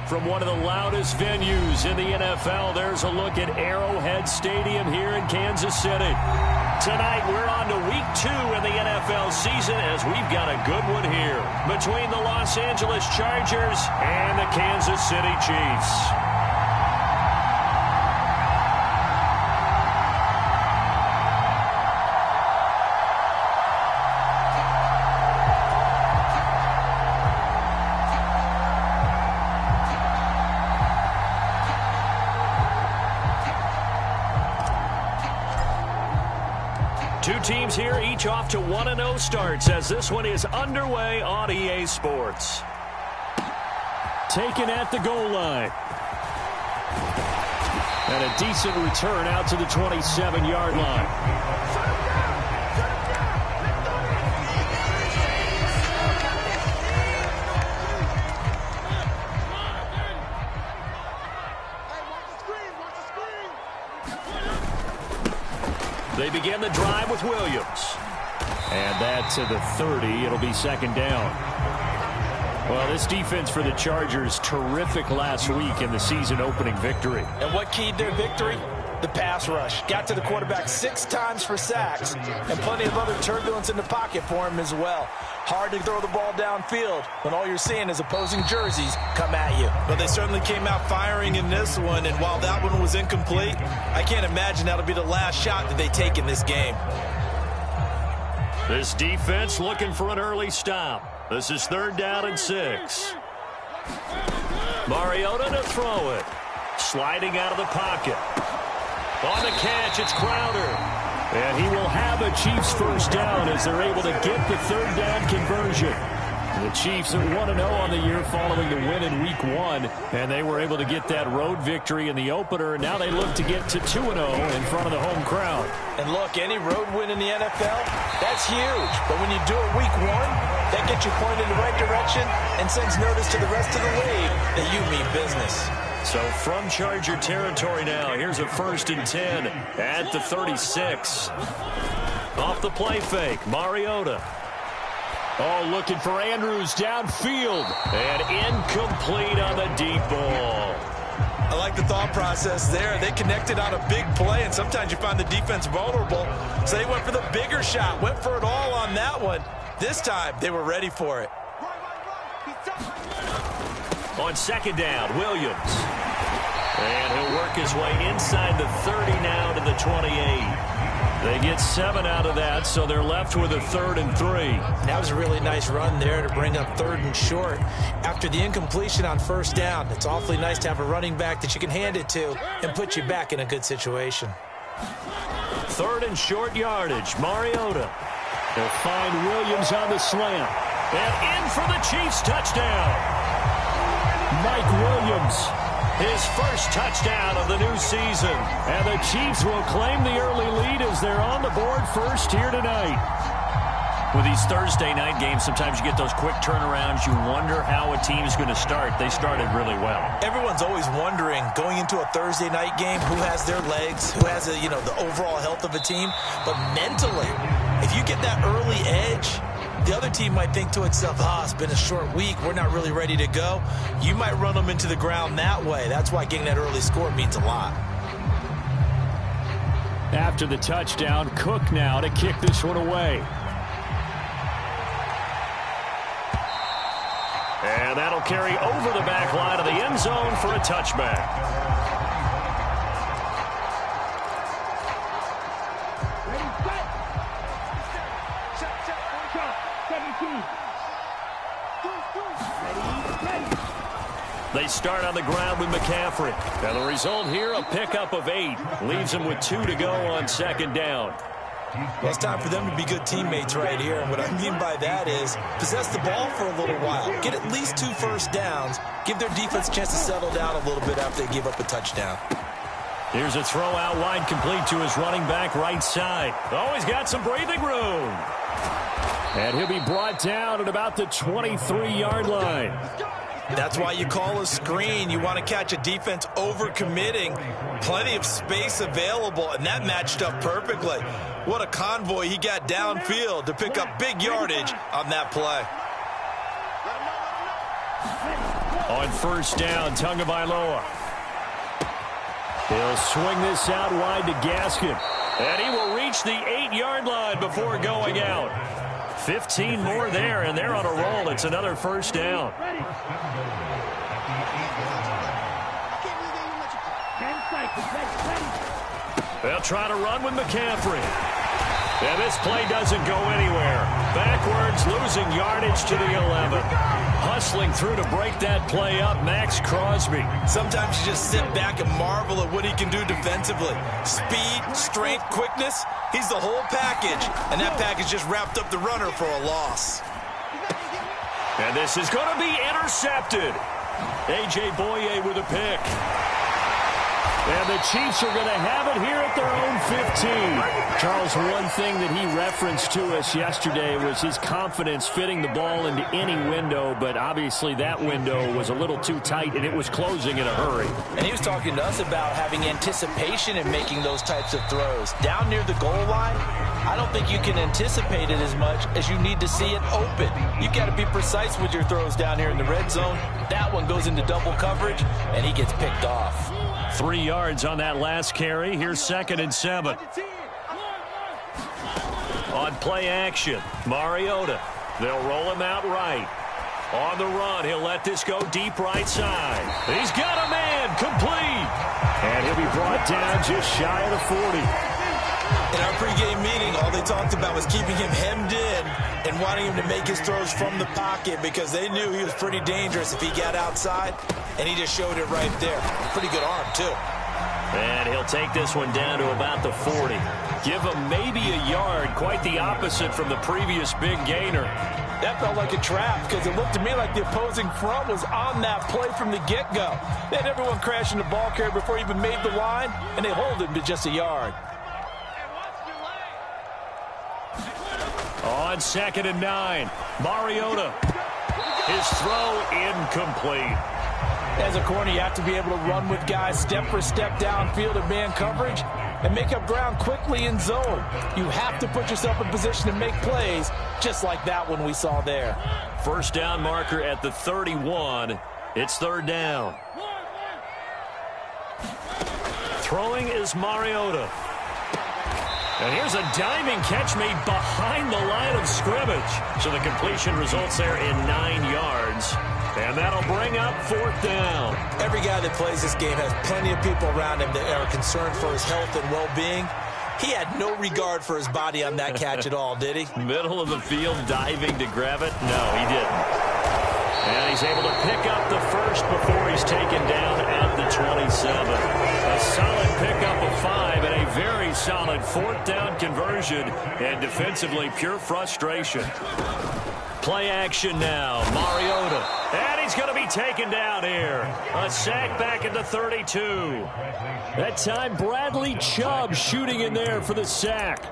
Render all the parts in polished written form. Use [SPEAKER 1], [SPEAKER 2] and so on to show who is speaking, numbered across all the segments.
[SPEAKER 1] From one of the loudest venues in the NFL, there's a look at Arrowhead Stadium here in Kansas City. Tonight, we're on to week 2 in the NFL season as we've got a good one here between the Los Angeles Chargers and the Kansas City Chiefs. Two teams here, each off to 1-0 starts as this one is underway on EA Sports. Taken at the goal line. And a decent return out to the 27-yard line. They begin the drive with Williams. And that to the 30. It'll be second down. Well, this defense for the Chargers, terrific last week in the season-opening victory.
[SPEAKER 2] And what keyed their victory? The pass rush. Got to the quarterback 6 times for sacks, and plenty of other turbulence in the pocket for him as well. Hard to throw the ball downfield when all you're seeing is opposing jerseys come at you.
[SPEAKER 3] But they certainly came out firing in this one, and while that one was incomplete, I can't imagine that'll be the last shot that they take in this game.
[SPEAKER 1] This defense looking for an early stop. This is 3rd down and 6. Mariota to throw it. Sliding out of the pocket. On the catch, it's Crowder. And he will have a Chiefs first down as they're able to get the 3rd down conversion. The Chiefs are 1-0 on the year following the win in Week 1. And they were able to get that road victory in the opener. And now they look to get to 2-0 in front of the home crowd.
[SPEAKER 2] And look, any road win in the NFL, that's huge. But when you do it Week 1, that gets you pointed in the right direction and sends notice to the rest of the league that you mean business.
[SPEAKER 1] So from Charger territory now, here's a 1st and 10 at the 36. Off the play fake, Mariota. Oh, looking for Andrews downfield. And incomplete on the deep ball.
[SPEAKER 3] I like the thought process there. They connected on a big play, and sometimes you find the defense vulnerable. So they went for the bigger shot, went for it all on that one. This time, they were ready for it.
[SPEAKER 1] On 2nd down, Williams. And he'll work his way inside the 30 now to the 28. They get 7 out of that, so they're left with a 3rd and 3.
[SPEAKER 2] That was a really nice run there to bring up 3rd and short. After the incompletion on 1st down, it's awfully nice to have a running back that you can hand it to and put you back in a good situation.
[SPEAKER 1] 3rd and short yardage, Mariota. They'll find Williams on the slant. And in for the Chiefs touchdown. Mike Williams, his first touchdown of the new season. And the Chiefs will claim the early lead as they're on the board first here tonight. With these Thursday night games, sometimes you get those quick turnarounds. You wonder how a team's going to start. They started really well.
[SPEAKER 2] Everyone's always wondering, going into a Thursday night game, who has their legs, who has the overall health of a team. But mentally, if you get that early edge, the other team might think to itself, it's been a short week. We're not really ready to go. You might run them into the ground that way. That's why getting that early score means a lot.
[SPEAKER 1] After the touchdown, Cook now to kick this one away. And that'll carry over the back line of the end zone for a touchback. They start on the ground with McCaffrey. And the result here, a pickup of 8. Leaves them with 2 to go on 2nd down.
[SPEAKER 2] Well, it's time for them to be good teammates right here. And what I mean by that is possess the ball for a little while. Get at least 2 first downs. Give their defense a chance to settle down a little bit after they give up a touchdown.
[SPEAKER 1] Here's a throw out wide complete to his running back right side. Oh, he's got some breathing room. And he'll be brought down at about the 23-yard line.
[SPEAKER 3] That's why you call a screen. You want to catch a defense over-committing. Plenty of space available, and that matched up perfectly. What a convoy he got downfield to pick up big yardage on that play.
[SPEAKER 1] On first down, Tagovailoa. He'll swing this out wide to Gaskin. And he will reach the 8-yard line before going out. 15 more there, and they're on a roll. It's another first down. They'll try to run with McCaffrey. And this play doesn't go anywhere. Backwards, losing yardage to the 11. Hustling through to break that play up, Max Crosby.
[SPEAKER 3] Sometimes you just sit back and marvel at what he can do defensively. Speed, strength, quickness. He's the whole package. And that package just wrapped up the runner for a loss.
[SPEAKER 1] And this is going to be intercepted. A.J. Boye with a pick. And the Chiefs are going to have it here at their own 15. Charles, one thing that he referenced to us yesterday was his confidence fitting the ball into any window, but obviously that window was a little too tight, and it was closing in a hurry.
[SPEAKER 2] And he was talking to us about having anticipation in making those types of throws. Down near the goal line, I don't think you can anticipate it as much as you need to see it open. You got to be precise with your throws down here in the red zone. That one goes into double coverage, and he gets picked off.
[SPEAKER 1] 3 yards on that last carry. Here's 2nd and 7. On play action, Mariota. They'll roll him out right. On the run, he'll let this go deep right side. He's got a man, complete. And he'll be brought down just shy of the 40.
[SPEAKER 3] In our pregame meeting, all they talked about was keeping him hemmed in and wanting him to make his throws from the pocket because they knew he was pretty dangerous if he got outside, and he just showed it right there. Pretty good arm, too.
[SPEAKER 1] And he'll take this one down to about the 40. Give him maybe a yard, quite the opposite from the previous big gainer.
[SPEAKER 2] That felt like a trap because it looked to me like the opposing front was on that play from the get-go. They had everyone crashing the ball carrier before he even made the line, and they hold him to just a yard.
[SPEAKER 1] On 2nd and 9, Mariota. His throw incomplete.
[SPEAKER 2] As a corner, you have to be able to run with guys step for step downfield in man coverage and make up ground quickly in zone. You have to put yourself in position to make plays, just like that one we saw there.
[SPEAKER 1] First down marker at the 31. It's 3rd down. Throwing is Mariota. And here's a diving catch made behind the line of scrimmage. So the completion results there in 9 yards. And that'll bring up 4th down.
[SPEAKER 3] Every guy that plays this game has plenty of people around him that are concerned for his health and well-being. He had no regard for his body on that catch at all, did he?
[SPEAKER 1] Middle of the field diving to grab it? No, he didn't. And he's able to pick up the first before he's taken down at the 27. A solid pickup of 5 and a very solid 4th down conversion. And defensively, pure frustration. Play action now. Mariota. And he's going to be taken down here. A sack back at the 32. That time, Bradley Chubb shooting in there for the sack.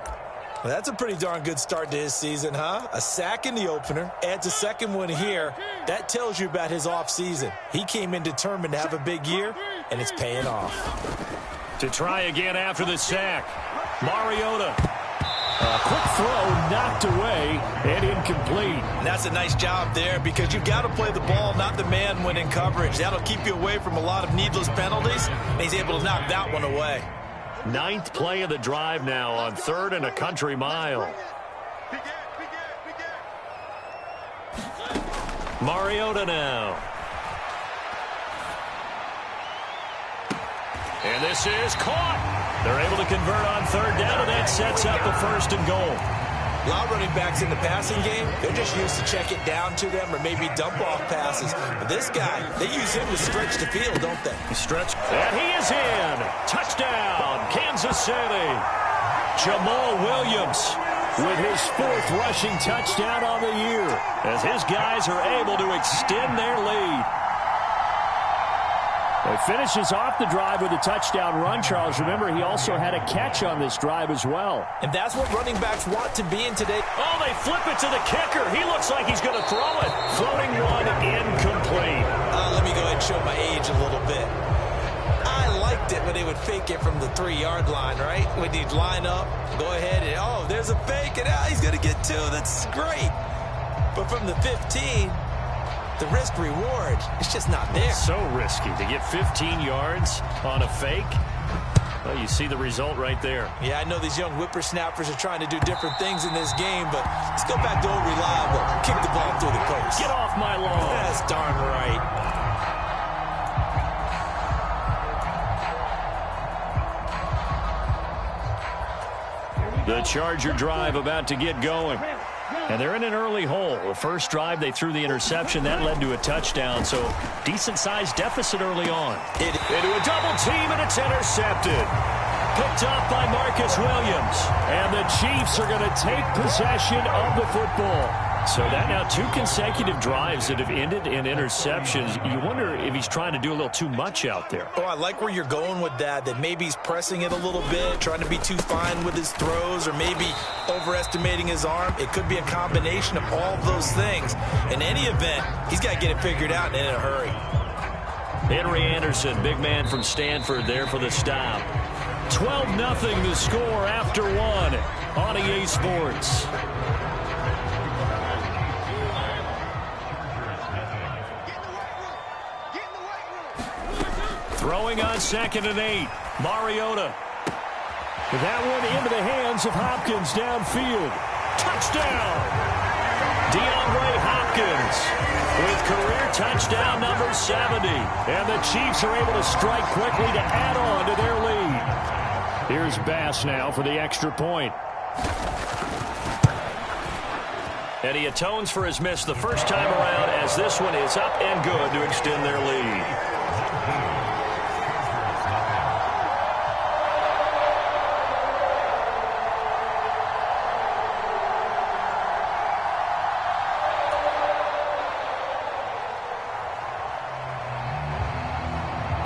[SPEAKER 3] Well, that's a pretty darn good start to his season, huh? A sack in the opener, adds a second one here. That tells you about his offseason. He came in determined to have a big year, and it's paying off.
[SPEAKER 1] To try again after the sack. Mariota. A quick throw knocked away and incomplete.
[SPEAKER 3] And that's a nice job there because you've got to play the ball, not the man when in coverage. That'll keep you away from a lot of needless penalties, and he's able to knock that one away.
[SPEAKER 1] 9th play of the drive now on 3rd and a country mile. Mariota now. And this is caught. They're able to convert on 3rd down, and that sets up the 1st and goal.
[SPEAKER 3] A lot of running backs in the passing game, they're just used to check it down to them or maybe dump off passes. But this guy, they use him to stretch the field, don't they?
[SPEAKER 1] Stretch. And he is in. Touchdown, Kansas City. Jamal Williams with his 4th rushing touchdown on the year as his guys are able to extend their lead. He finishes off the drive with a touchdown run, Charles. Remember, he also had a catch on this drive as well.
[SPEAKER 2] And that's what running backs want to be in today.
[SPEAKER 1] Oh, they flip it to the kicker. He looks like he's going to throw it. Floating one incomplete.
[SPEAKER 3] Let me go ahead and show my age a little bit. I liked it when they would fake it from the 3-yard line, right? When you'd line up, go ahead and, oh, there's a fake, and he's going to get 2. That's great. But from the 15,
[SPEAKER 2] the risk-reward is just not there.
[SPEAKER 1] So risky to get 15 yards on a fake. Well, you see the result right there.
[SPEAKER 2] Yeah, I know these young whippersnappers are trying to do different things in this game, but let's go back to old reliable. Kick the ball through the post.
[SPEAKER 1] Get off my lawn.
[SPEAKER 2] That's darn right.
[SPEAKER 1] The Charger drive about to get going. And they're in an early hole. The first drive, they threw the interception. That led to a touchdown. So decent-sized deficit early on. Into a double team, and it's intercepted. Picked up by Marcus Williams. And the Chiefs are going to take possession of the football. So that now 2 consecutive drives that have ended in interceptions. You wonder if he's trying to do a little too much out there.
[SPEAKER 2] Oh, I like where you're going with that maybe he's pressing it a little bit, trying to be too fine with his throws, or maybe overestimating his arm. It could be a combination of all of those things. In any event, he's got to get it figured out and in a hurry.
[SPEAKER 1] Henry Anderson, big man from Stanford there for the stop. 12-0 the score after 1 on EA Sports. Throwing on 2nd and 8. Mariota. That one into the hands of Hopkins downfield. Touchdown! DeAndre Hopkins with career touchdown number 70. And the Chiefs are able to strike quickly to add on to their lead. Here's Bass now for the extra point. And he atones for his miss the first time around, as this one is up and good to extend their lead.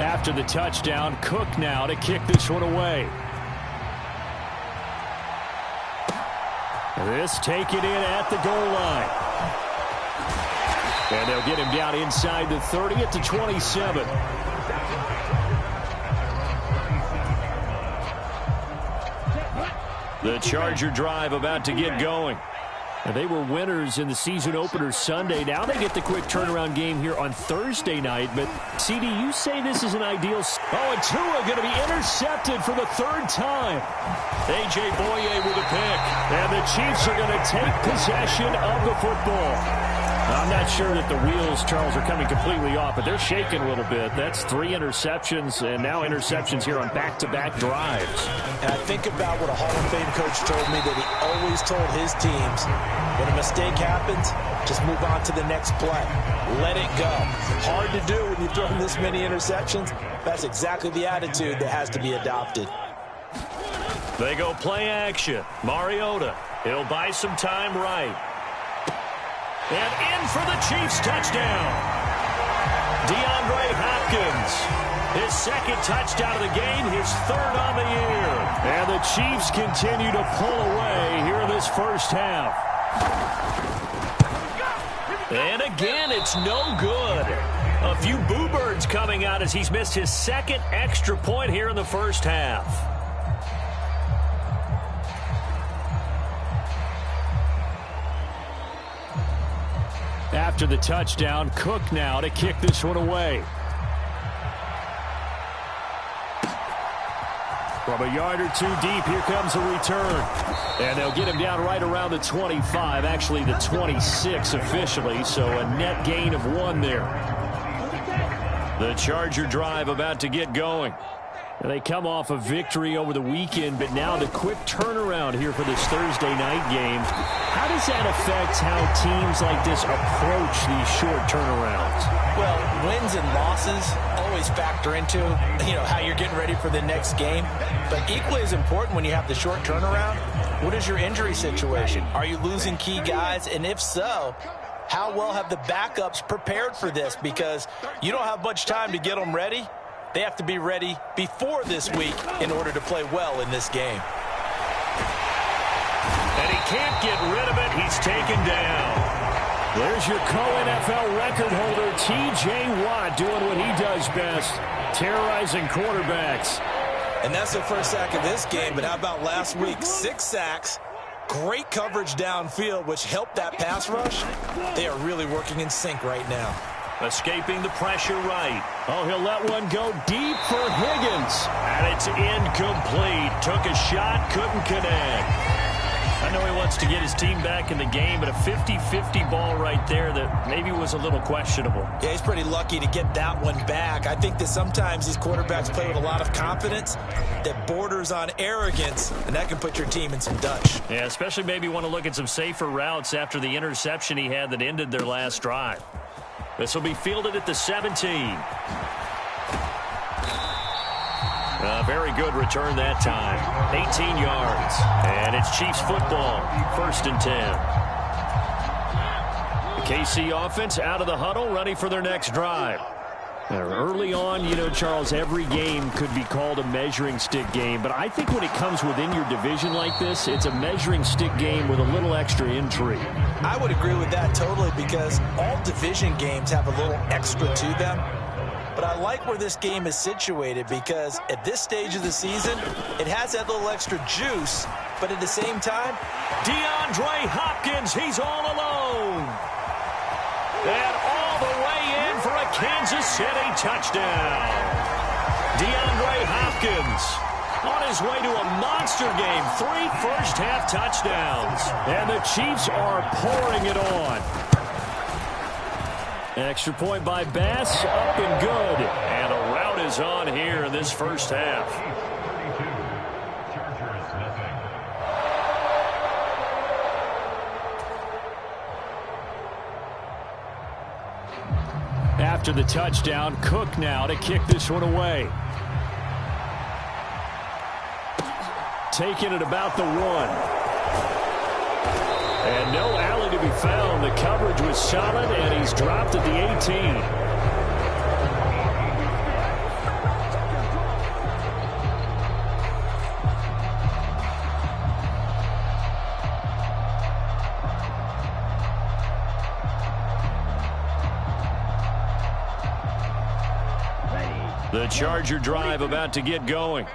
[SPEAKER 1] After the touchdown, Cook now to kick this one away. This taken in at the goal line. And they'll get him down inside the 30 at the 27. The Charger drive about to get going. And they were winners in the season opener Sunday. Now they get the quick turnaround game here on Thursday night. But, CD, you say this is an ideal... Oh, and Tua going to be intercepted for the 3rd time. A.J. Boye with a pick. And the Chiefs are going to take possession of the football. I'm not sure that the wheels, Charles, are coming completely off, but they're shaking a little bit. That's 3 interceptions, and now interceptions here on back-to-back drives.
[SPEAKER 2] And I think about what a Hall of Fame coach told me, that he always told his teams, when a mistake happens, just move on to the next play. Let it go. Hard to do when you've thrown this many interceptions. That's exactly the attitude that has to be adopted.
[SPEAKER 1] They go play action. Mariota. He'll buy some time right. And in for the Chiefs touchdown. DeAndre Hopkins. His 2nd touchdown of the game, his 3rd on the year. And the Chiefs continue to pull away here in this first half. And again, it's no good. A few boo birds coming out as he's missed his 2nd extra point here in the first half. After the touchdown, Cook now to kick this one away. From a yard or 2 deep, here comes a return. And they'll get him down right around the 25, actually the 26 officially, so a net gain of 1 there. The Charger drive about to get going. And they come off a victory over the weekend, but now the quick turnaround here for this Thursday night game. How does that affect how teams like this approach these short turnarounds?
[SPEAKER 2] Well, wins and losses always factor into, how you're getting ready for the next game. But equally as important when you have the short turnaround, what is your injury situation? Are you losing key guys? And if so, how well have the backups prepared for this? Because you don't have much time to get them ready. They have to be ready before this week in order to play well in this game.
[SPEAKER 1] And he can't get rid of it. He's taken down. There's your co-NFL record holder, T.J. Watt, doing what he does best, terrorizing quarterbacks.
[SPEAKER 2] And that's the first sack of this game, but how about last week? 6 sacks, Great coverage downfield, which helped that pass rush. They are really working in sync right now.
[SPEAKER 1] Escaping the pressure right. Oh, he'll let one go deep for Higgins. And it's incomplete. Took a shot, couldn't connect. I know he wants to get his team back in the game, but a 50-50 ball right there that maybe was a little questionable.
[SPEAKER 2] Yeah, he's pretty lucky to get that one back. I think that sometimes these quarterbacks play with a lot of confidence that borders on arrogance, and that can put your team in some Dutch.
[SPEAKER 1] Yeah, especially maybe want to look at some safer routes after the interception he had that ended their last drive. This will be fielded at the 17. Very good return that time. 18 yards. And it's Chiefs football. 1st and 10. The KC offense out of the huddle, ready for their next drive. Early on, you know, Charles, every game could be called a measuring stick game. But I think when it comes within your division like this, it's a measuring stick game with a little extra intrigue.
[SPEAKER 2] I would agree with that totally because all division games have a little extra to them. But I like where this game is situated because at this stage of the season, it has that little extra juice. But at the same time,
[SPEAKER 1] DeAndre Hopkins, he's all alone. And all the way in for a Kansas City touchdown. DeAndre Hopkins on his way to a monster game. 3 first-half touchdowns. And the Chiefs are pouring it on. Extra point by Bass, up and good. And a rout is on here in this first half. After the touchdown, Cook now to kick this one away. Taking it about the 1. And no alley to be found. The coverage was solid, and he's dropped at the 18. The Charger drive about to get going.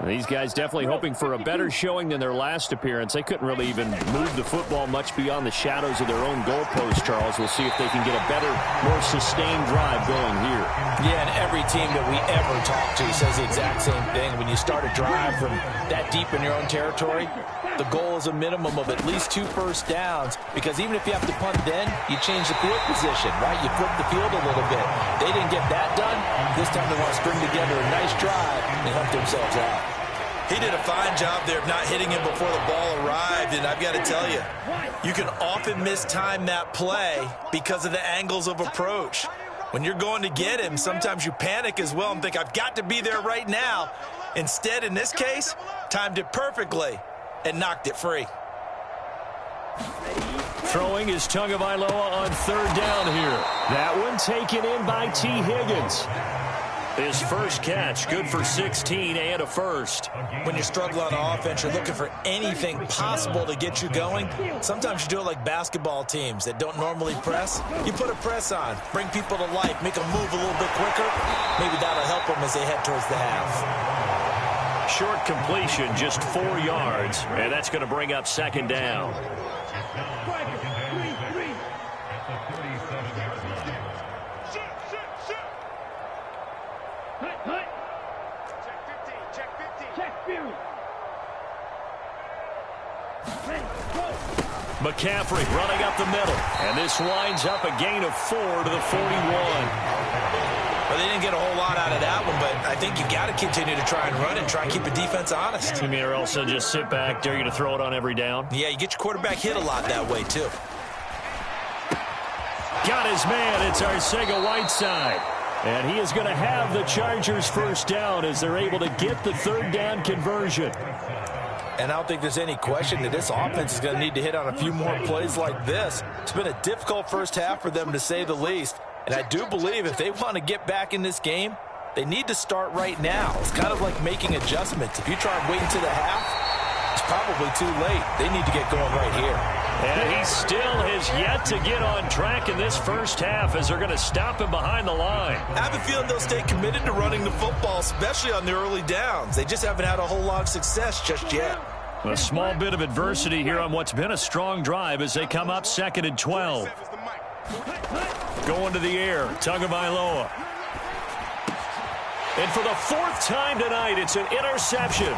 [SPEAKER 1] These guys definitely hoping for a better showing than their last appearance. They couldn't really even move the football much beyond the shadows of their own goalpost, Charles. We'll see if they can get a better, more sustained drive going here.
[SPEAKER 2] Yeah, and every team that we ever talk to says the exact same thing. When you start a drive from that deep in your own territory, the goal is a minimum of at least 2 first downs because even if you have to punt then, you change the field position, right? You flip the field a little bit. They didn't get that done. This time they want to string together a nice drive and help themselves out.
[SPEAKER 3] He did a fine job there of not hitting him before the ball arrived, and I've got to tell you, you can often mistime that play because of the angles of approach. When you're going to get him, sometimes you panic as well and think, I've got to be there right now. Instead, in this case, timed it perfectly and knocked it free.
[SPEAKER 1] Throwing is Tagovailoa on 3rd down here. That one taken in by T. Higgins. His first catch, good for 16 and a first.
[SPEAKER 2] When you struggle on offense, you're looking for anything possible to get you going. Sometimes you do it like basketball teams that don't normally press. You put a press on, bring people to life, make them move a little bit quicker. Maybe that'll help them as they head towards the half.
[SPEAKER 1] Short completion, just 4 yards, and that's going to bring up 2nd down. McCaffrey running up the middle, and this winds up a gain of 4 to the 41.
[SPEAKER 2] Well, they didn't get a whole lot out of that one, but I think you got to continue to try and run and try and keep the defense honest.
[SPEAKER 1] You mean or also just sit back, dare you to throw it on every down?
[SPEAKER 2] Yeah, you get your quarterback hit a lot that way, too.
[SPEAKER 1] Got his man. It's Arcega-Whiteside. And he is going to have the Chargers first down as they're able to get the 3rd down conversion.
[SPEAKER 2] And I don't think there's any question that this offense is going to need to hit on a few more plays like this. It's been a difficult first half for them, to say the least. And I do believe if they want to get back in this game, they need to start right now. It's kind of like making adjustments. If you try and wait until the half, it's probably too late. They need to get going right here.
[SPEAKER 1] And he still has yet to get on track in this first half as they're going to stop him behind the line.
[SPEAKER 3] I have a feeling they'll stay committed to running the football, especially on the early downs. They just haven't had a whole lot of success just yet.
[SPEAKER 1] A small bit of adversity here on what's been a strong drive as they come up 2nd and 12. Going to the air, Tagovailoa. And for the 4th time tonight, it's an interception.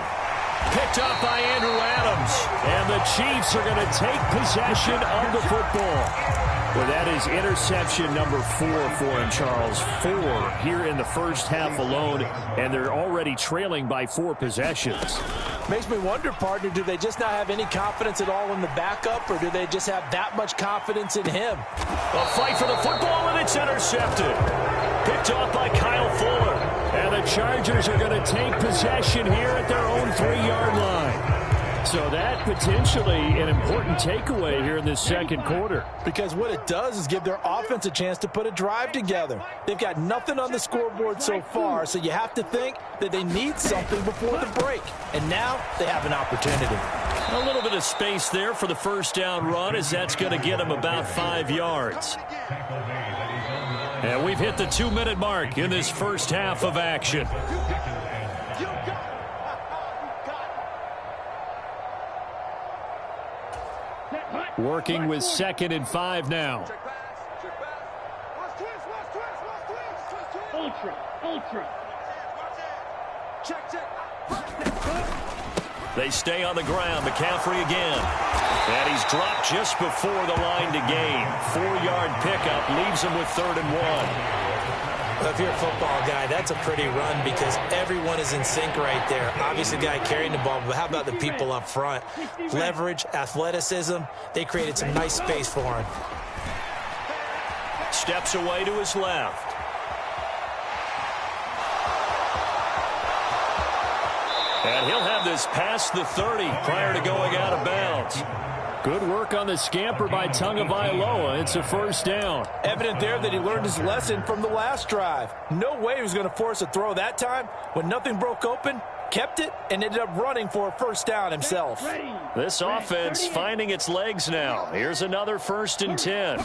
[SPEAKER 1] Picked up by Andrew Adams. And the Chiefs are going to take possession of the football. Well, that is interception number 4 for him, Charles. 4 here in the first half alone, and they're already trailing by 4 possessions.
[SPEAKER 2] Makes me wonder, partner, do they just not have any confidence at all in the backup, or do they just have that much confidence in him?
[SPEAKER 1] A fight for the football, and it's intercepted. Picked off by Kyle Fuller. And the Chargers are going to take possession here at their own 3-yard line. So that potentially an important takeaway here in this second quarter.
[SPEAKER 2] Because what it does is give their offense a chance to put a drive together. They've got nothing on the scoreboard so far, so you have to think that they need something before the break. And now they have an opportunity.
[SPEAKER 1] A little bit of space there for the first down run, as that's going to get them about 5 yards. And we've hit the 2-minute mark in this first half of action. Working with 2nd and 5 now. They stay on the ground. McCaffrey again. And he's dropped just before the line to gain. 4-yard pickup leaves him with 3rd and 1.
[SPEAKER 2] If you're a football guy, that's a pretty run because everyone is in sync right there. Obviously, the guy carrying the ball, but how about the people up front? Leverage, athleticism, they created some nice space for him.
[SPEAKER 1] Steps away to his left. And he'll have this past the 30 prior to going out of bounds. Good work on the scamper by Tagovailoa. It's a first down.
[SPEAKER 2] Evident there that he learned his lesson from the last drive. No way he was going to force a throw that time. When nothing broke open, kept it, and ended up running for a first down himself.
[SPEAKER 1] This offense finding its legs now. Here's another 1st and 10.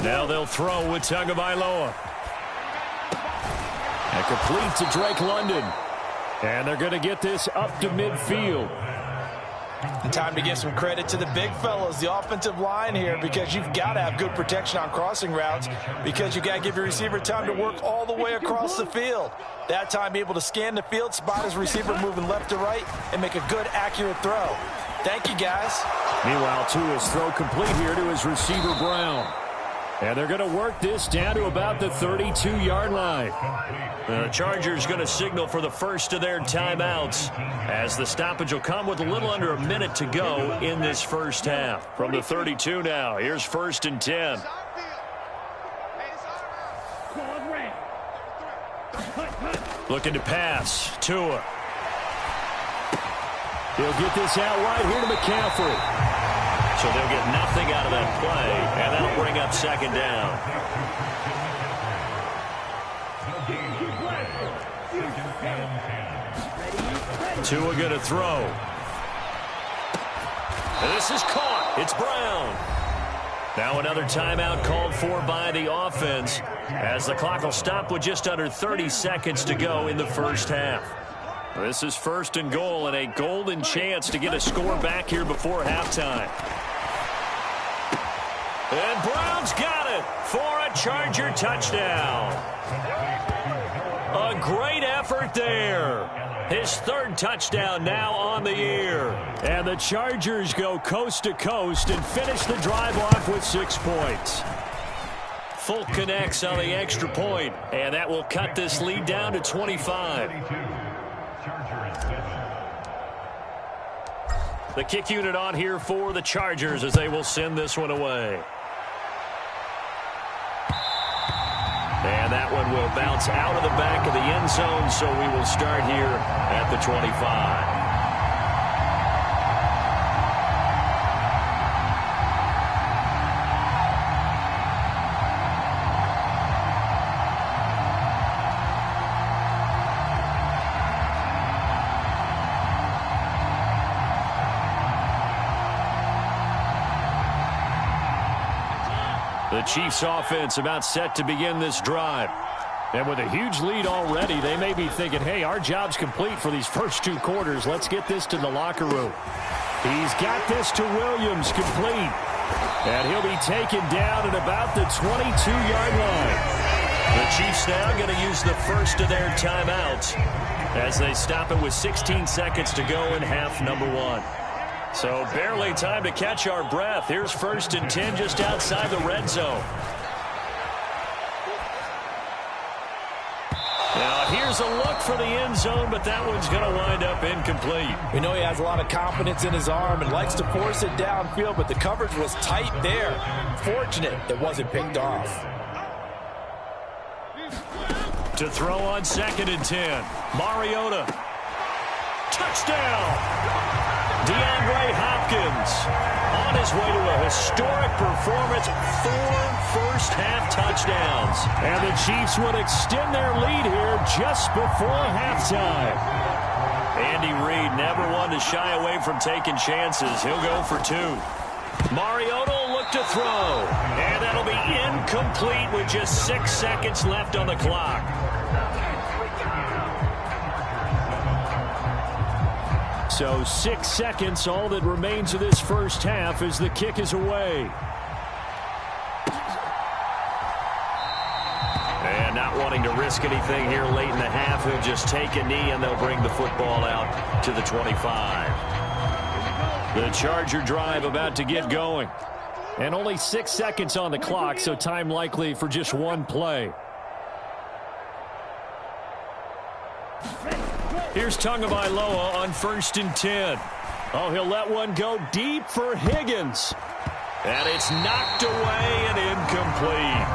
[SPEAKER 1] Now they'll throw with Tagovailoa. And complete to Drake London. And they're going to get this up to midfield.
[SPEAKER 2] And time to give some credit to the big fellows, the offensive line here, because you've got to have good protection on crossing routes because you've got to give your receiver time to work all the way across the field. That time able to scan the field, spot his receiver moving left to right, and make a good, accurate throw. Thank you, guys.
[SPEAKER 1] Meanwhile, Tua's throw complete here to his receiver, Brown. And they're going to work this down to about the 32-yard line. The Chargers going to signal for the first of their timeouts as the stoppage will come with a little under a minute to go in this first half. From the 32 now, here's 1st and 10. Looking to pass. Tua. He'll get this out wide here to McCaffrey. So they'll get nothing out of that play, and that'll bring up 2nd down. Tua going to throw. And this is caught. It's Brown. Now another timeout called for by the offense as the clock will stop with just under 30 seconds to go in the first half. This is 1st and goal and a golden chance to get a score back here before halftime. And Brown's got it for a Charger touchdown. A great effort there. His 3rd touchdown now on the year. And the Chargers go coast to coast and finish the drive off with 6 points. Fulk connects on the extra point, and that will cut this lead down to 25. The kick unit on here for the Chargers as they will send this one away. And that one will bounce out of the back of the end zone, so we will start here at the 25. The Chiefs offense about set to begin this drive. And with a huge lead already, they may be thinking, hey, our job's complete for these first 2 quarters. Let's get this to the locker room. He's got this to Williams, complete. And he'll be taken down at about the 22-yard line. The Chiefs now going to use the first of their timeouts as they stop it with 16 seconds to go in half number 1. So barely time to catch our breath. Here's 1st and 10 just outside the red zone. Now here's a look for the end zone, but that one's going to wind up incomplete.
[SPEAKER 2] We know he has a lot of confidence in his arm and likes to force it downfield, but the coverage was tight there. Fortunate it wasn't picked off.
[SPEAKER 1] To throw on 2nd and 10. Mariota. Touchdown! DeAndre Hopkins on his way to a historic performance, 4 first-half touchdowns. And the Chiefs would extend their lead here just before halftime. Andy Reid never one to shy away from taking chances. He'll go for 2. Mariota will look to throw. And that'll be incomplete with just 6 seconds left on the clock. So 6 seconds, all that remains of this first half as the kick is away. And not wanting to risk anything here late in the half, he'll just take a knee and they'll bring the football out to the 25. The Charger drive about to get going. And only 6 seconds on the clock, so time likely for just 1 play. Here's Tagovailoa on 1st and 10. Oh, he'll let one go deep for Higgins. And it's knocked away and incomplete.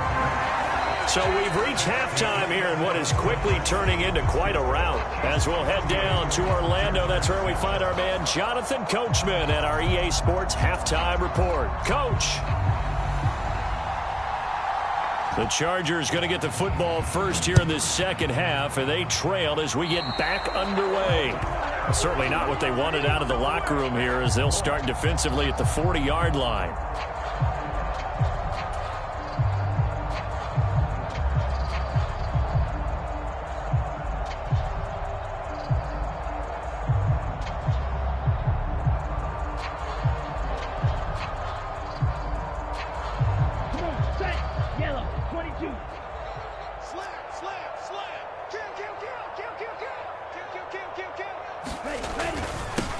[SPEAKER 1] So we've reached halftime here in what is quickly turning into quite a rout. As we'll head down to Orlando, that's where we find our man Jonathan Coachman at our EA Sports Halftime Report. Coach. The Chargers going to get the football first here in this second half, and they trailed as we get back underway. Certainly not what they wanted out of the locker room here as they'll start defensively at the 40-yard line.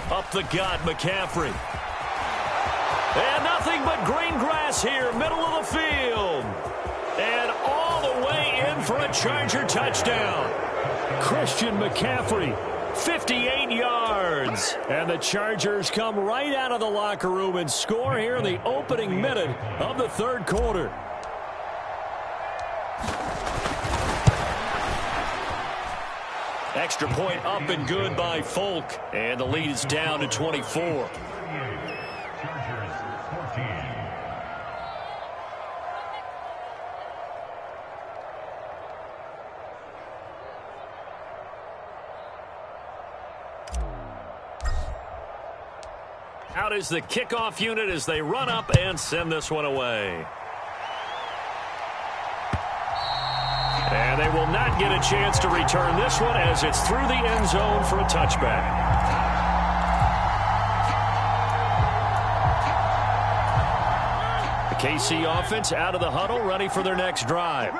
[SPEAKER 1] Up the gut, McCaffrey. And nothing but green grass here, middle of the field. And all the way in for a Charger touchdown. Christian McCaffrey, 58 yards. And the Chargers come right out of the locker room and score here in the opening minute of the 3rd quarter. Extra point up and good by Folk. And the lead is down to 24. Out is the kickoff unit as they run up and send this one away. And they will not get a chance to return this one as it's through the end zone for a touchback. The KC offense out of the huddle, ready for their next drive.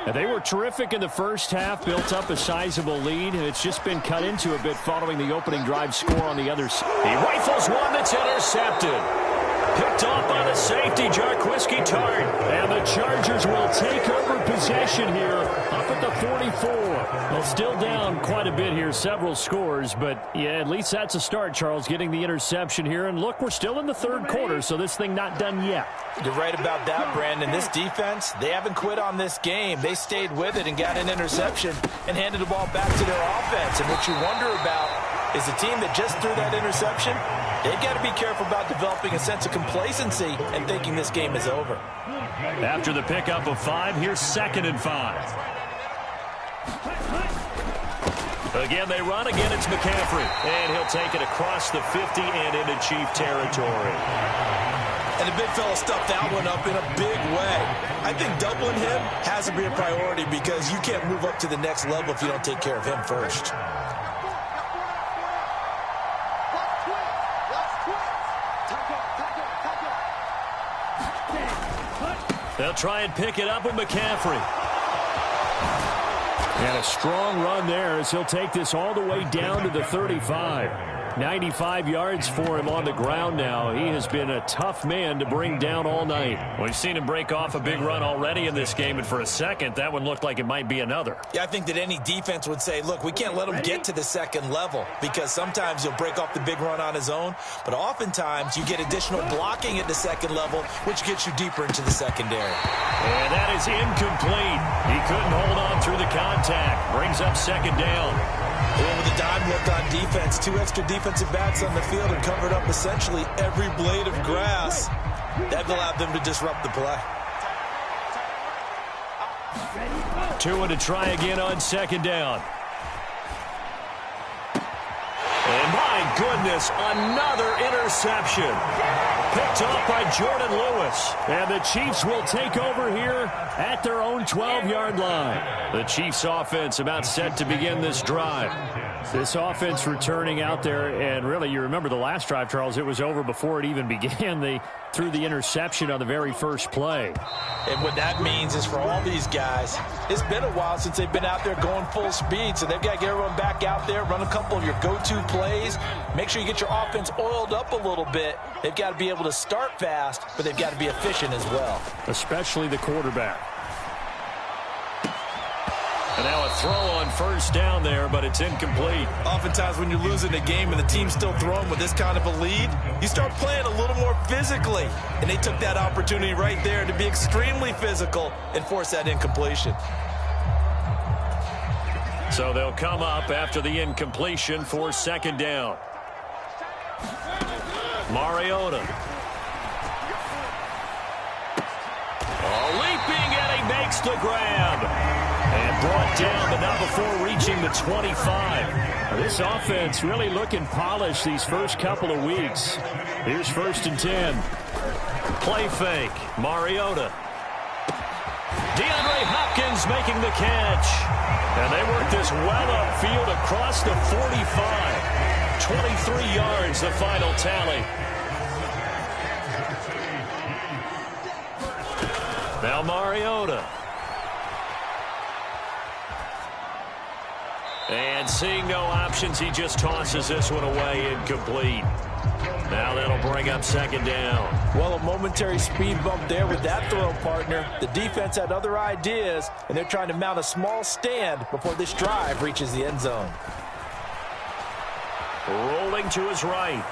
[SPEAKER 1] And they were terrific in the first half, built up a sizable lead, and it's just been cut into a bit following the opening drive score on the other side. He rifles one that's intercepted. Picked off by the safety, Jarquiski Tart. And the Chargers will take over possession here up at the 44. Well, still down quite a bit here, several scores, but yeah, at least that's a start, Charles, getting the interception here. And look, we're still in the 3rd quarter, so this thing not done yet.
[SPEAKER 2] You're right about that, Brandon. This defense, they haven't quit on this game. They stayed with it and got an interception and handed the ball back to their offense. And what you wonder about is the team that just threw that interception, they've got to be careful about developing a sense of complacency and thinking this game is over.
[SPEAKER 1] After the pickup of 5, here's 2nd and 5. Again, they run. Again, it's McCaffrey. And he'll take it across the 50 and into Chief territory.
[SPEAKER 3] And the big fella stuffed that one up in a big way. I think doubling him has to be a priority because you can't move up to the next level if you don't take care of him first.
[SPEAKER 1] They'll try and pick it up with McCaffrey. And a strong run there as he'll take this all the way down to the 35. 95 yards for him on the ground now. He has been a tough man to bring down all night. We've seen him break off a big run already in this game, and for a second, that one looked like it might be another.
[SPEAKER 3] Yeah, I think that any defense would say, look, we can't let him get to the second level because sometimes he'll break off the big run on his own, but oftentimes you get additional blocking at the second level, which gets you deeper into the secondary.
[SPEAKER 1] And that is incomplete. He couldn't hold on through the contact. Brings up second down.
[SPEAKER 3] With the dime look on defense, 2 extra defensive backs on the field and covered up essentially every blade of grass. That allowed them to disrupt the play.
[SPEAKER 1] Tua to try again on second down. And my goodness, another interception. Picked off by Jordan Lewis. And the Chiefs will take over here at their own 12-yard line. The Chiefs offense about set to begin this drive. This offense returning out there, and really you remember the last drive, Charles, it was over before it even began. They threw the interception on the very first play.
[SPEAKER 3] And what that means is for all these guys, it's been a while since they've been out there going full speed, so they've got to get everyone back out there, run a couple of your go-to plays, make sure you get your offense oiled up a little bit. They've got to be able to start fast, but they've got to be efficient as well.
[SPEAKER 1] Especially the quarterback. And now a throw on first down there, but it's incomplete.
[SPEAKER 3] Oftentimes when you're losing a game and the team's still throwing with this kind of a lead, you start playing a little more physically. And they took that opportunity right there to be extremely physical and force that incompletion.
[SPEAKER 1] So they'll come up after the incompletion for second down. Mariota. Leaping, and he makes the grab. And brought down, but not before reaching the 25. This offense really looking polished these first couple of weeks. Here's 1st and 10. Play fake. Mariota. DeAndre Hopkins making the catch. And they work this well upfield across the 45. 23 yards, the final tally. Now Mariota. And seeing no options, he just tosses this one away incomplete. Now that'll bring up second down.
[SPEAKER 3] Well, a momentary speed bump there with that throw, partner. The defense had other ideas, and they're trying to mount a small stand before this drive reaches the end zone.
[SPEAKER 1] Rolling to his right.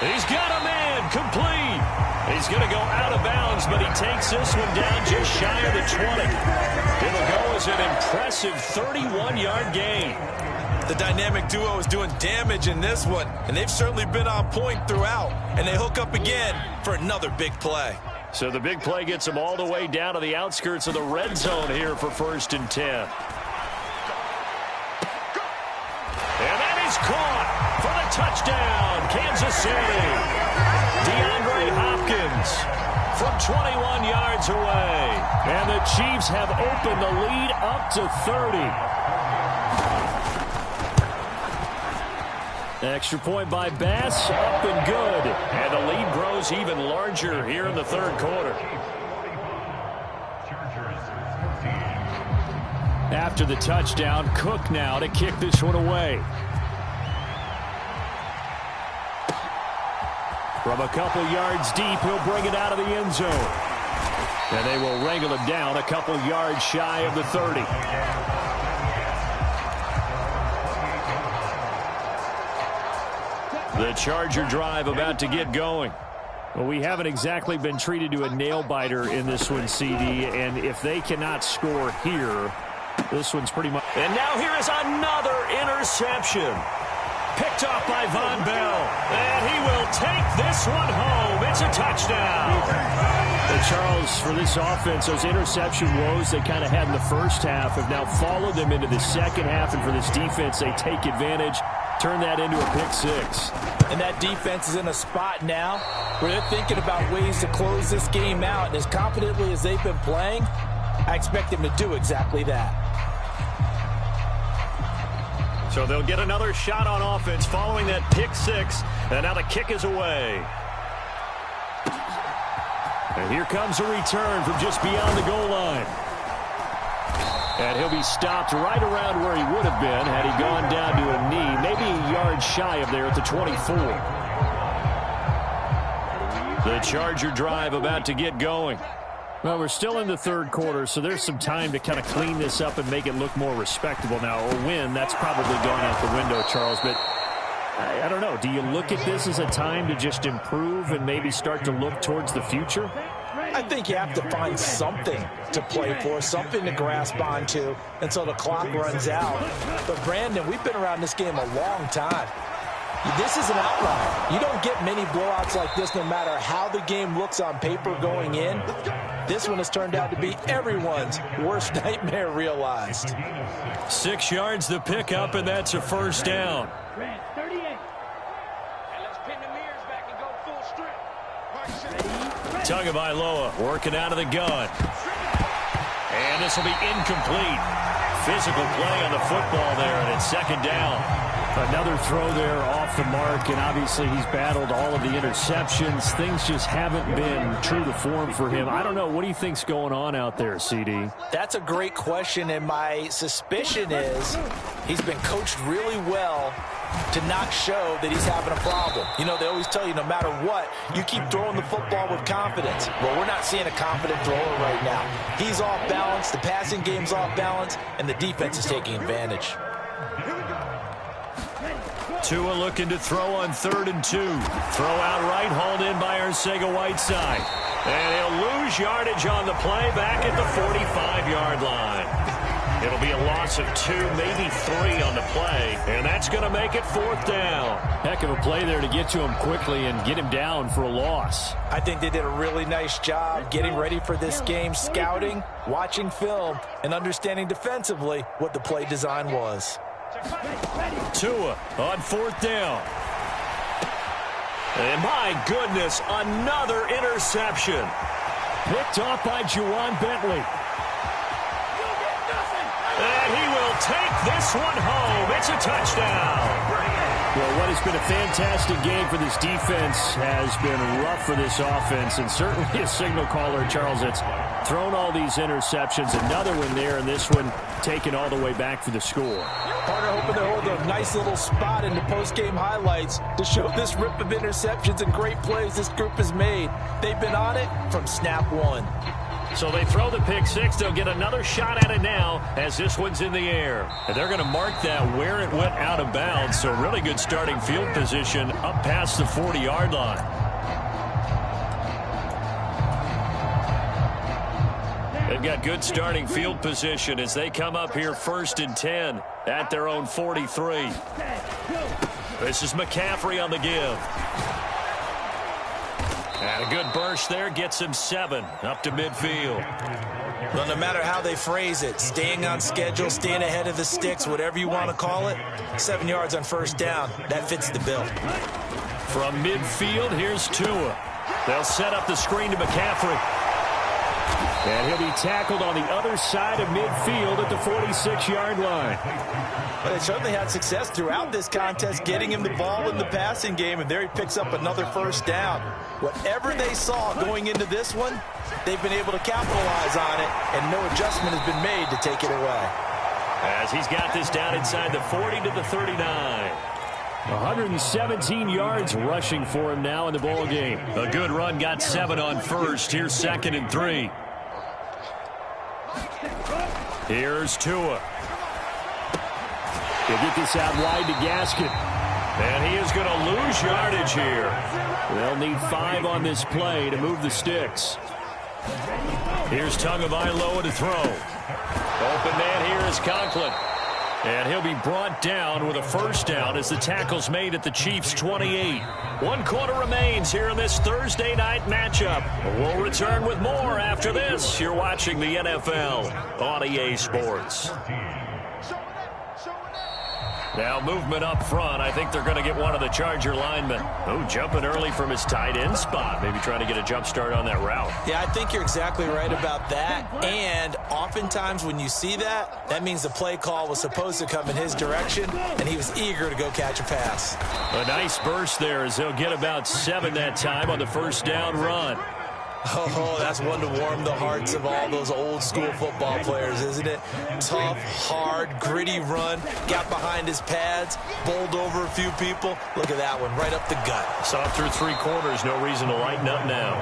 [SPEAKER 1] He's got a man, complete. He's going to go out of bounds, but he takes this one down just shy of the 20. It'll go as an impressive 31-yard gain.
[SPEAKER 3] The dynamic duo is doing damage in this one, and they've certainly been on point throughout. And they hook up again for another big play.
[SPEAKER 1] So the big play gets them all the way down to the outskirts of the red zone here for 1st and 10. And that is caught for the touchdown, Kansas City. DeAndre Hopkins from 21 yards away. And the Chiefs have opened the lead up to 30. Extra point by Bass, up and good. And the lead grows even larger here in the third quarter. After the touchdown, Cook now to kick this one away. From a couple yards deep, he'll bring it out of the end zone. And they will wrangle it down a couple yards shy of the 30. The Charger drive about to get going. Well, we haven't exactly been treated to a nail-biter in this one, CD, and if they cannot score here, this one's pretty much... And now here is another interception. Picked off by Von Bell, and he will take this one home. It's a touchdown. But Charles, for this offense, those interception woes they kind of had in the first half have now followed them into the second half, and for this defense, they take advantage, turn that into a pick six.
[SPEAKER 2] And that defense is in a spot now where they're thinking about ways to close this game out. And as confidently as they've been playing, I expect them to do exactly that.
[SPEAKER 1] So they'll get another shot on offense following that pick six. And now the kick is away. And here comes a return from just beyond the goal line. And he'll be stopped right around where he would have been had he gone down to a knee, maybe a yard shy of there at the 24. The Charger drive about to get going. Well, we're still in the third quarter, so there's some time to kind of clean this up and make it look more respectable now. A win, that's probably gone out the window, Charles, but I don't know. Do you look at this as a time to just improve and maybe start to look towards the future?
[SPEAKER 2] I think you have to find something to play for, something to grasp onto until the clock runs out. But, Brandon, we've been around this game a long time. This is an outlier. You don't get many blowouts like this no matter how the game looks on paper going in. This one has turned out to be everyone's worst nightmare realized.
[SPEAKER 1] 6 yards the pickup, and that's a first down. Tagovailoa working out of the gun. And this will be incomplete. Physical play on the football there, and it's second down. Another throw there off the mark, and obviously he's battled all of the interceptions. Things just haven't been true to form for him. I don't know. What do you think's going on out there, CD?
[SPEAKER 2] That's a great question, and my suspicion is he's been coached really well to not show that he's having a problem. You know, they always tell you no matter what, you keep throwing the football with confidence. Well, we're not seeing a confident thrower right now. He's off balance, the passing game's off balance, and the defense is taking advantage.
[SPEAKER 1] Tua looking to throw on 3rd and 2. Throw out right, hauled in by Arcega-Whiteside. And he'll lose yardage on the play back at the 45-yard line. It'll be a loss of 2, maybe 3 on the play, and that's going to make it 4th down. Heck of a play there to get to him quickly and get him down for a loss.
[SPEAKER 2] I think they did a really nice job getting ready for this game, scouting, watching film, and understanding defensively what the play design was.
[SPEAKER 1] Tua on 4th down. And my goodness, another interception. Picked off by Juwan Bentley. And he will take this one home. It's a touchdown. Well, what has been a fantastic game for this defense has been rough for this offense, and certainly a signal caller, Charles, that's thrown all these interceptions. Another one there, and this one taken all the way back for the score.
[SPEAKER 2] Partner hoping to hold a nice little spot in the post-game highlights to show this rip of interceptions and great plays this group has made. They've been on it from snap one.
[SPEAKER 1] So they throw the pick six. They'll get another shot at it now as this one's in the air. And they're going to mark that where it went out of bounds. So really good starting field position up past the 40-yard line. They've got good starting field position as they come up here 1st and 10 at their own 43. This is McCaffrey on the give. And a good burst there gets him 7 up to midfield.
[SPEAKER 2] Well, no matter how they phrase it, staying on schedule, staying ahead of the sticks, whatever you want to call it, 7 yards on 1st down, that fits the bill.
[SPEAKER 1] From midfield, here's Tua. They'll set up the screen to McCaffrey. And he'll be tackled on the other side of midfield at the 46-yard line.
[SPEAKER 2] But they certainly had success throughout this contest, getting him the ball in the passing game, and there he picks up another 1st down. Whatever they saw going into this one, they've been able to capitalize on it, and no adjustment has been made to take it away.
[SPEAKER 1] As he's got this down inside the 40 to the 39. 117 yards rushing for him now in the ball game. A good run, got 7 on 1st. Here's 2nd and 3. Here's Tua. He'll get this out wide to Gaskin. And he is going to lose yardage here. They'll need 5 on this play to move the sticks. Here's Tagovailoa to throw. Open man here is Conklin. And he'll be brought down with a 1st down as the tackle's made at the Chiefs' 28. 1 quarter remains here in this Thursday night matchup. We'll return with more after this. You're watching the NFL on EA Sports. Now movement up front. I think they're going to get one of the Charger linemen. Oh, jumping early from his tight end spot. Maybe trying to get a jump start on that route.
[SPEAKER 2] Yeah, I think you're exactly right about that. And oftentimes when you see that, that means the play call was supposed to come in his direction, and he was eager to go catch a pass.
[SPEAKER 1] A nice burst there as they'll get about 7 that time on the first down run.
[SPEAKER 2] Oh, that's one to warm the hearts of all those old school football players, isn't it? Tough, hard, gritty run, got behind his pads, bowled over a few people. Look at that one, right up the gut.
[SPEAKER 1] Saw through 3 quarters, no reason to lighten up now.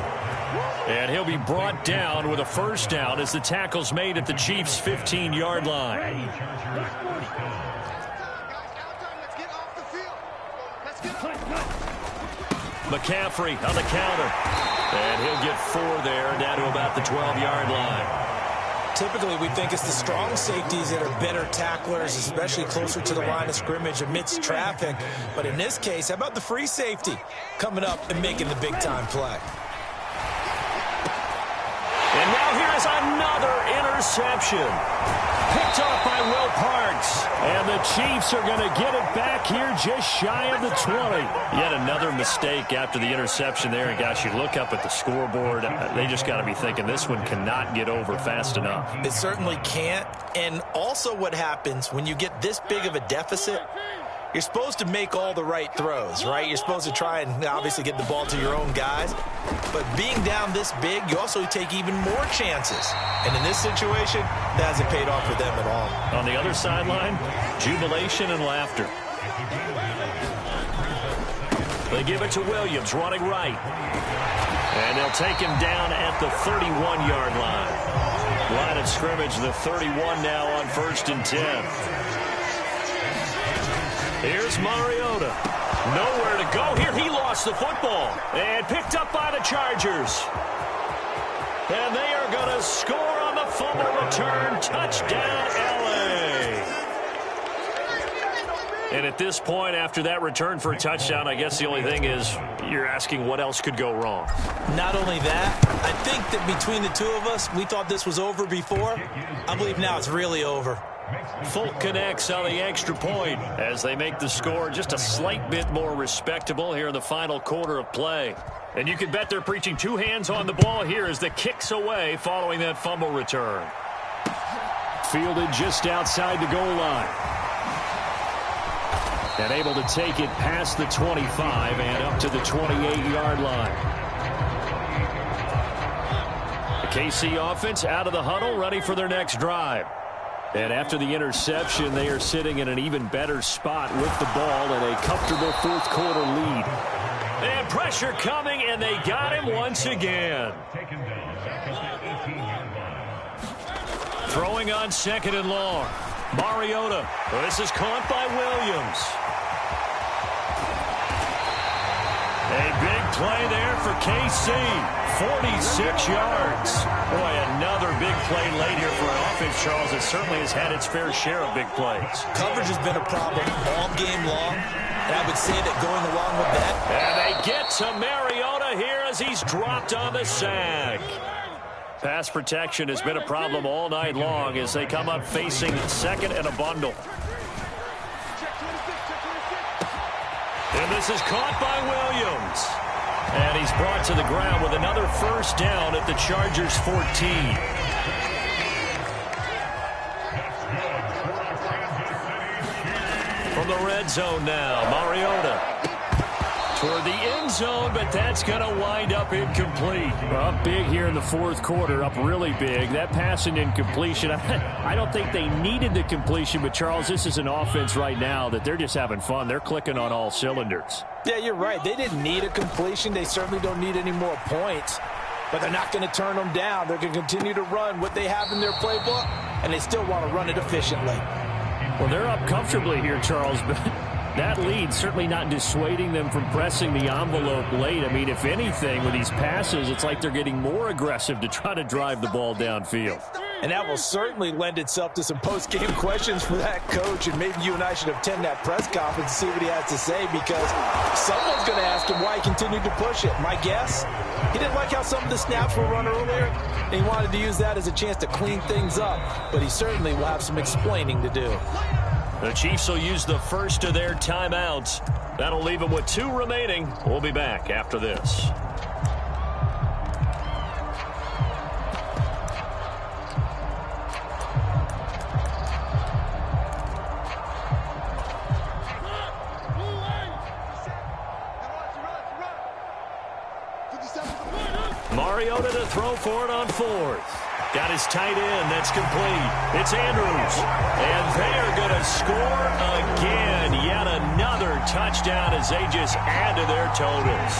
[SPEAKER 1] And he'll be brought down with a first down as the tackle's made at the Chiefs' 15-yard line. McCaffrey on the counter. And he'll get 4 there, down to about the 12-yard line.
[SPEAKER 2] Typically, we think it's the strong safeties that are better tacklers, especially closer to the line of scrimmage amidst traffic. But in this case, how about the free safety coming up and making the big-time play?
[SPEAKER 1] And now here's another interception. Picked off by Will Parks. And the Chiefs are going to get it back here just shy of the 20. Yet another mistake after the interception there. And, gosh, you look up at the scoreboard. They just got to be thinking this one cannot get over fast enough.
[SPEAKER 2] It certainly can't. And also what happens when you get this big of a deficit, you're supposed to make all the right throws, right? You're supposed to try and obviously get the ball to your own guys. But being down this big, you also take even more chances. And in this situation, that hasn't paid off for them at all.
[SPEAKER 1] On the other sideline, jubilation and laughter. They give it to Williams, running right. And they'll take him down at the 31-yard line. Line of scrimmage, the 31 now on 1st and 10. Here's Mariota. Nowhere to go here. He lost the football. And picked up by the Chargers. And they are going to score on the fumble return. Touchdown, L.A. And at this point, after that return for a touchdown, I guess the only thing is you're asking what else could go wrong.
[SPEAKER 2] Not only that, I think that between the two of us, we thought this was over before. I believe now it's really over.
[SPEAKER 1] Folk connects on the extra point as they make the score just a slight bit more respectable here in the final quarter of play. And you can bet they're preaching 2 hands on the ball here as the kick's away following that fumble return. Fielded just outside the goal line. And able to take it past the 25 and up to the 28-yard line. The KC offense out of the huddle, ready for their next drive. And after the interception, they are sitting in an even better spot with the ball and a comfortable 4th quarter lead. And pressure coming, and they got him once again. Throwing on 2nd and long. Mariota. This is caught by Williams. A big play there for KC. 46 yards. Boy, another big play late here for an offense, Charles, that certainly has had its fair share of big plays.
[SPEAKER 2] Coverage has been a problem all game long, and I would say that going along with that.
[SPEAKER 1] And they get to Mariota here as he's dropped on the sack. Pass protection has been a problem all night long as they come up facing 2nd and a bundle. And this is caught by Williams. And he's brought to the ground with another first down at the Chargers' 14. From the red zone now, Mariota. Toward the end zone, but that's going to wind up incomplete. Up big here in the 4th quarter, up really big. That pass and incompletion, I don't think they needed the completion, but Charles, this is an offense right now that they're just having fun. They're clicking on all cylinders.
[SPEAKER 2] Yeah, you're right. They didn't need a completion. They certainly don't need any more points, but they're not going to turn them down. They're going to continue to run what they have in their playbook, and they still want to run it efficiently.
[SPEAKER 1] Well, they're up comfortably here, Charles, but that lead certainly not dissuading them from pressing the envelope late. I mean, if anything, with these passes, it's like they're getting more aggressive to try to drive the ball downfield.
[SPEAKER 2] And that will certainly lend itself to some post-game questions for that coach, and maybe you and I should attend that press conference and see what he has to say, because someone's going to ask him why he continued to push it. My guess, he didn't like how some of the snaps were run earlier, and he wanted to use that as a chance to clean things up, but he certainly will have some explaining to do.
[SPEAKER 1] The Chiefs will use the first of their timeouts. That'll leave them with 2 remaining. We'll be back after this. Mariota to throw for it on 4th. Got his tight end. That's complete. It's Andrews. And they are going to score again. Yet another touchdown as they just add to their totals.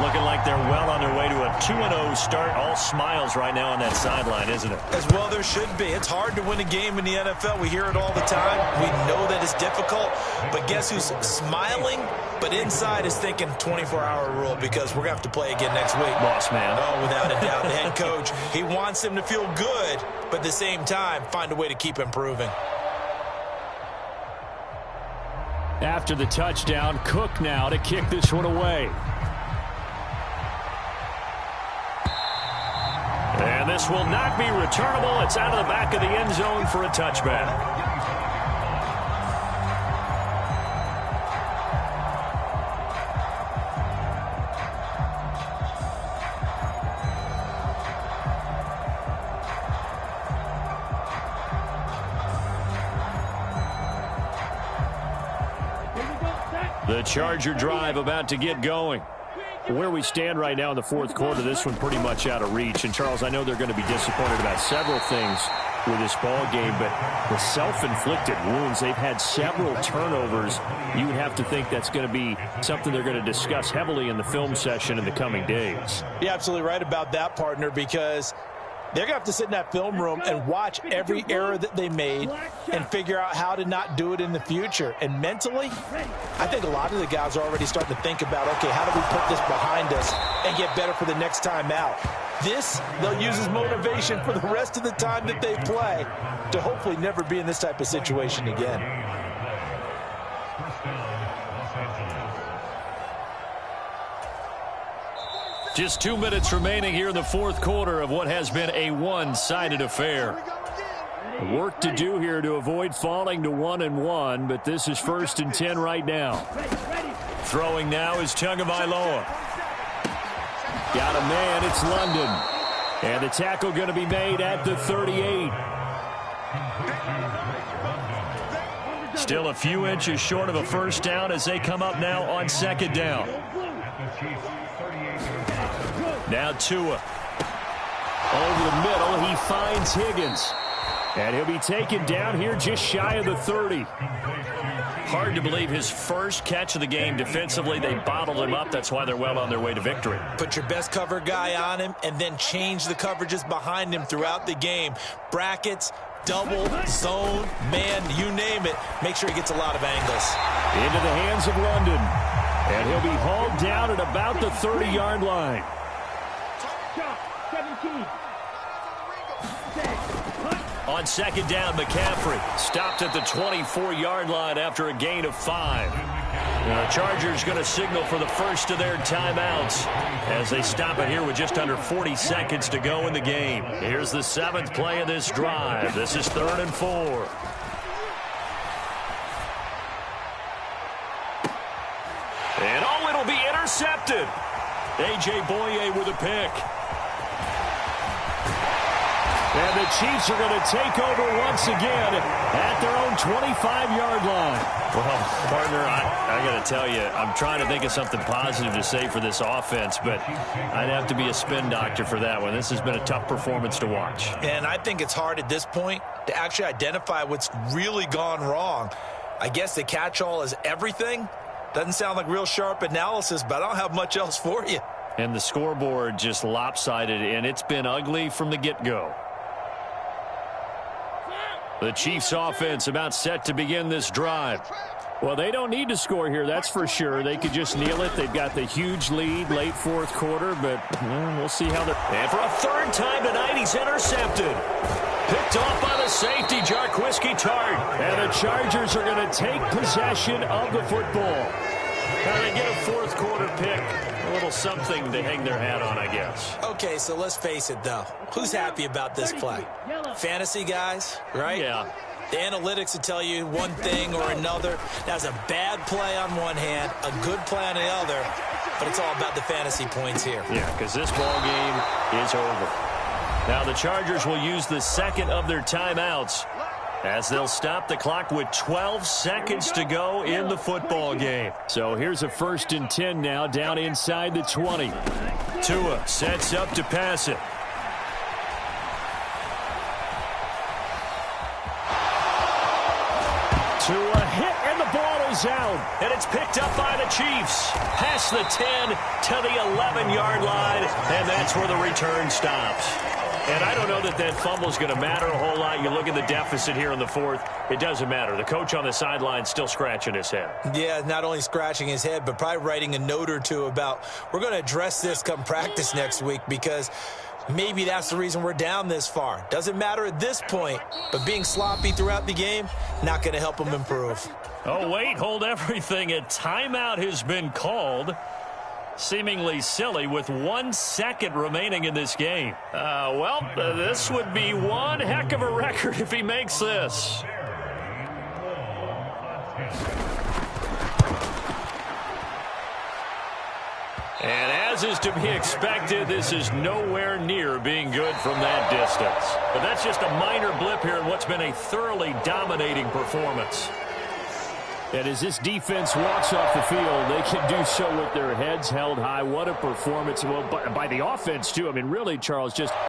[SPEAKER 1] Looking like they're well on their way to a 2-0 start. All smiles right now on that sideline, isn't it?
[SPEAKER 2] As well there should be. It's hard to win a game in the NFL. We hear it all the time. We know that it's difficult. But guess who's smiling? But inside is thinking 24-hour rule because we're going to have to play again next week.
[SPEAKER 1] Boss man.
[SPEAKER 2] Oh, without a doubt. The head coach, he wants them to feel good, but at the same time, find a way to keep improving.
[SPEAKER 1] After the touchdown, Cook now to kick this one away. And this will not be returnable. It's out of the back of the end zone for a touchback. The Charger drive about to get going. Where we stand right now in the 4th quarter, this one pretty much out of reach. And, Charles, I know they're going to be disappointed about several things with this ball game, but the self-inflicted wounds, they've had several turnovers. You would have to think that's going to be something they're going to discuss heavily in the film session in the coming days.
[SPEAKER 2] You're absolutely right about that, partner, because they're going to have to sit in that film room and watch every error that they made and figure out how to not do it in the future. And mentally, I think a lot of the guys are already starting to think about, okay, how do we put this behind us and get better for the next time out? This, they'll use as motivation for the rest of the time that they play to hopefully never be in this type of situation again.
[SPEAKER 1] Just 2 minutes remaining here in the 4th quarter of what has been a one-sided affair. Work to do here to avoid falling to 1-1, but this is 1st and 10 right now. Throwing now is Tagovailoa. Got a man, it's London. And the tackle going to be made at the 38. Still a few inches short of a first down as they come up now on 2nd down. Now Tua. Over the middle, he finds Higgins. And he'll be taken down here just shy of the 30. Hard to believe his first catch of the game defensively. They bottled him up. That's why they're well on their way to victory.
[SPEAKER 2] Put your best cover guy on him and then change the coverages behind him throughout the game. Brackets, double, zone, man, you name it. Make sure he gets a lot of angles.
[SPEAKER 1] Into the hands of London. And he'll be hauled down at about the 30-yard line. On 2nd down, McCaffrey stopped at the 24-yard line after a gain of 5. Now, the Chargers going to signal for the first of their timeouts as they stop it here with just under 40 seconds to go in the game. Here's the 7th play of this drive. This is 3rd and 4. And oh, it'll be intercepted. A.J. Boye with a pick. And the Chiefs are going to take over once again at their own 25-yard line. Well, partner, I got to tell you, I'm trying to think of something positive to say for this offense, but I'd have to be a spin doctor for that one. This has been a tough performance to watch.
[SPEAKER 2] And I think it's hard at this point to actually identify what's really gone wrong. I guess the catch-all is everything. Doesn't sound like real sharp analysis, but I don't have much else for you.
[SPEAKER 1] And the scoreboard just lopsided, and it's been ugly from the get-go. The Chiefs offense about set to begin this drive. Well, they don't need to score here, that's for sure. They could just kneel it. They've got the huge lead late 4th quarter, but we'll see how they're... And for a 3rd time tonight, he's intercepted. Picked off by the safety, Jarquiski Tart. And the Chargers are going to take possession of the football. Now they get a 4th quarter pick. A little something to hang their hat on, I guess.
[SPEAKER 2] Okay, so let's face it, though. Who's happy about this play? Fantasy guys, right?
[SPEAKER 1] Yeah.
[SPEAKER 2] The analytics will tell you one thing or another. That's a bad play on one hand, a good play on the other, but it's all about the fantasy points here.
[SPEAKER 1] Yeah, because this ball game is over. Now the Chargers will use the second of their timeouts as they'll stop the clock with 12 seconds to go in the football game. So here's a 1st and 10 now, down inside the 20. Tua sets up to pass it. Tua hit, and the ball is out. And it's picked up by the Chiefs. Past the 10 to the 11-yard line, and that's where the return stops. And I don't know that that fumble is going to matter a whole lot. You look at the deficit here in the 4th. It doesn't matter. The coach on the sideline still scratching his head.
[SPEAKER 2] Yeah, not only scratching his head, but probably writing a note or two about we're going to address this come practice next week because maybe that's the reason we're down this far. Doesn't matter at this point, but being sloppy throughout the game, not going to help him improve.
[SPEAKER 1] Oh, wait, hold everything. A timeout has been called. Seemingly silly with 1 second remaining in this game. This would be one heck of a record if he makes this. And as is to be expected, this is nowhere near being good from that distance. But that's just a minor blip here in what's been a thoroughly dominating performance. And as this defense walks off the field, they can do so with their heads held high. What a performance. Well, by the offense, too. I mean, really, Charles, just